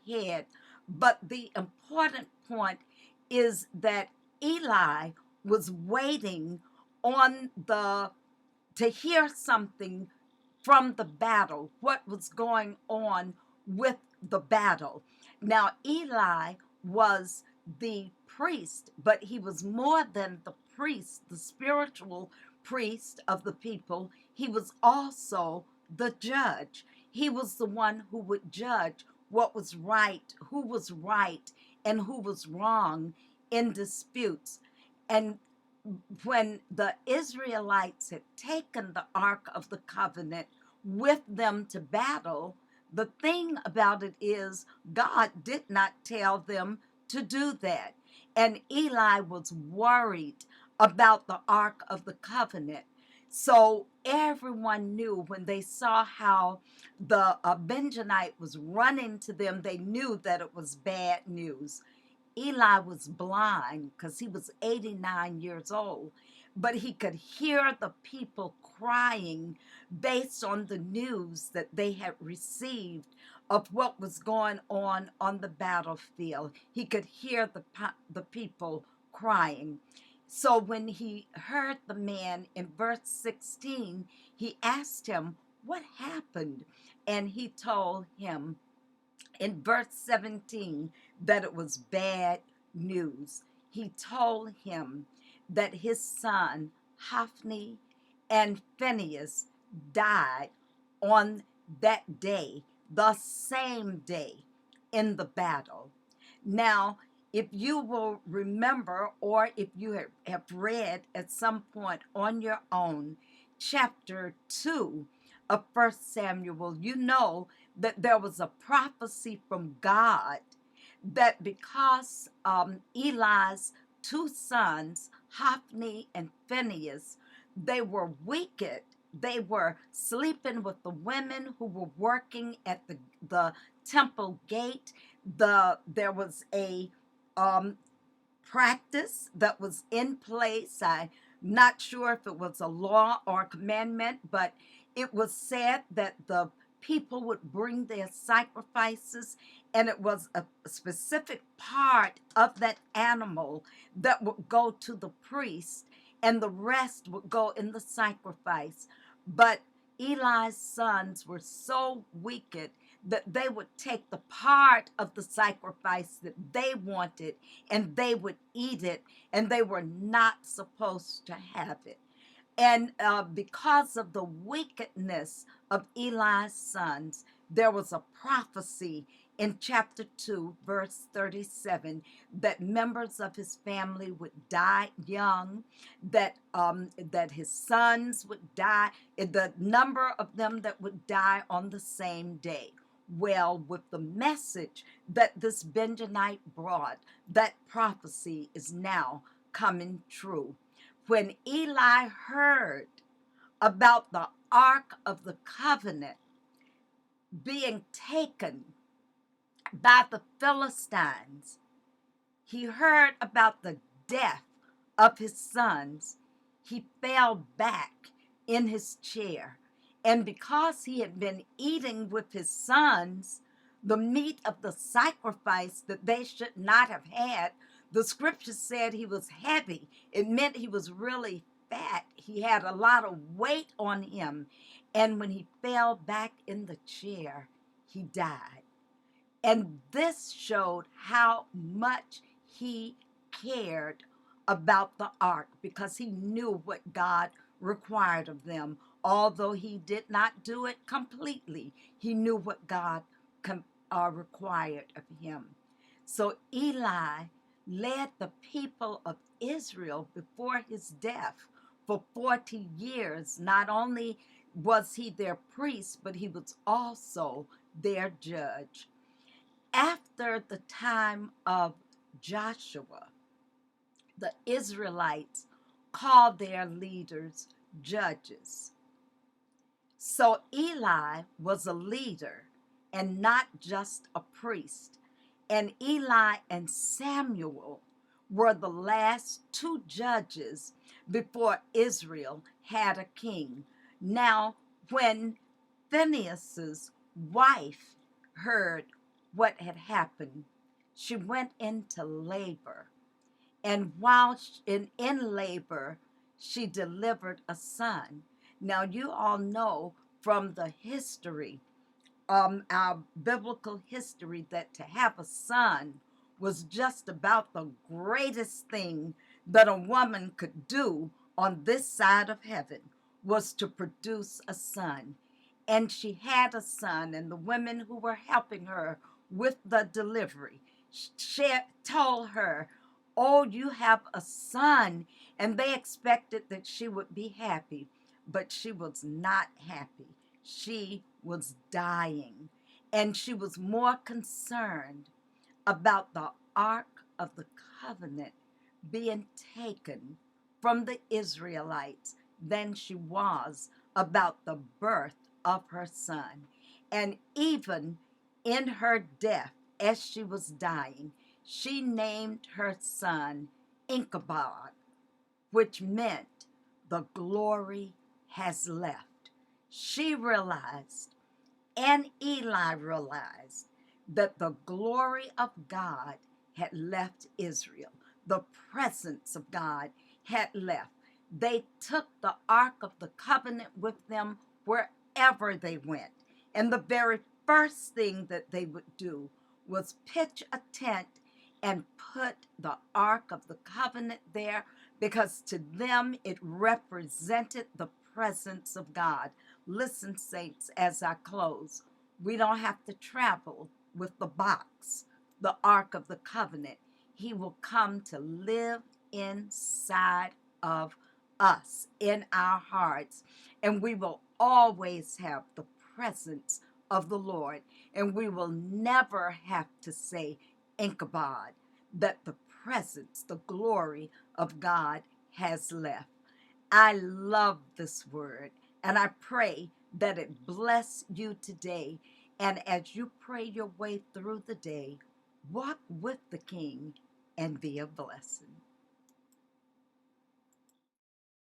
ahead. But the important point is that Eli was waiting on the to hear something from the battle, what was going on with the battle. Now, Eli was the priest, but he was more than the priest, the spiritual priest of the people. He was also the judge. He was the one who would judge what was right, and who was wrong in disputes. And when the Israelites had taken the Ark of the Covenant with them to battle, the thing about it is God did not tell them to do that. And Eli was worried about the Ark of the Covenant. So everyone knew when they saw how the Benjamite was running to them, they knew that it was bad news. Eli was blind because he was 89 years old, but he could hear the people crying based on the news that they had received of what was going on the battlefield. He could hear the people crying. So when he heard the man in verse 16, he asked him, "What happened?" And he told him in verse 17 that it was bad news. He told him that his son Hophni and Phinehas died on that day, the same day in the battle. Now, if you will remember, or if you have read at some point on your own, chapter 2 of First Samuel, you know that there was a prophecy from God that because Eli's two sons, Hophni and Phinehas, they were wicked. They were sleeping with the women who were working at the temple gate. There was a um, practice that was in place. I'm not sure if it was a law or a commandment, but it was said that the people would bring their sacrifices, and it was a specific part of that animal that would go to the priest, and the rest would go in the sacrifice. But Eli's sons were so wicked that they would take the part of the sacrifice that they wanted and they would eat it, and they were not supposed to have it. And because of the wickedness of Eli's sons, there was a prophecy in chapter 2, verse 37, that members of his family would die young, that his sons would die, the number of them that would die on the same day. Well, with the message that this Benjamite brought, that prophecy is now coming true. When Eli heard about the Ark of the Covenant being taken by the Philistines, he heard about the death of his sons. He fell back in his chair. And because he had been eating with his sons the meat of the sacrifice that they should not have had, the scripture said he was heavy. It meant he was really fat. He had a lot of weight on him. And when he fell back in the chair, he died. And this showed how much he cared about the ark, because he knew what God required of them. Although he did not do it completely, he knew what God required of him. So Eli led the people of Israel before his death for 40 years. Not only was he their priest, but he was also their judge. After the time of Joshua, the Israelites called their leaders judges. So Eli was a leader and not just a priest. And Eli and Samuel were the last two judges before Israel had a king. Now, when Phinehas's wife heard what had happened. She went into labor, and while in labor, she delivered a son. Now, you all know from the history, our biblical history, that to have a son was just about the greatest thing that a woman could do on this side of heaven, was to produce a son. And she had a son, and the women who were helping her with the delivery told her, "Oh, you have a son." And they expected that she would be happy, but she was not happy. She was dying, and she was more concerned about the Ark of the Covenant being taken from the Israelites than she was about the birth of her son. And even in her death, as she was dying, she named her son Ichabod, which meant the glory has left. She realized, and Eli realized, that the glory of God had left Israel. The presence of God had left. They took the Ark of the Covenant with them wherever they went. And the very first thing that they would do was pitch a tent and put the Ark of the Covenant there, because to them it represented the presence of God. Listen, saints, as I close, we don't have to travel with the box, the Ark of the Covenant. He will come to live inside of us, in our hearts, and we will always have the presence of the Lord, and we will never have to say, Ichabod, that the presence, the glory of God has left. I love this word, and I pray that it bless you today. And as you pray your way through the day, walk with the King and be a blessing.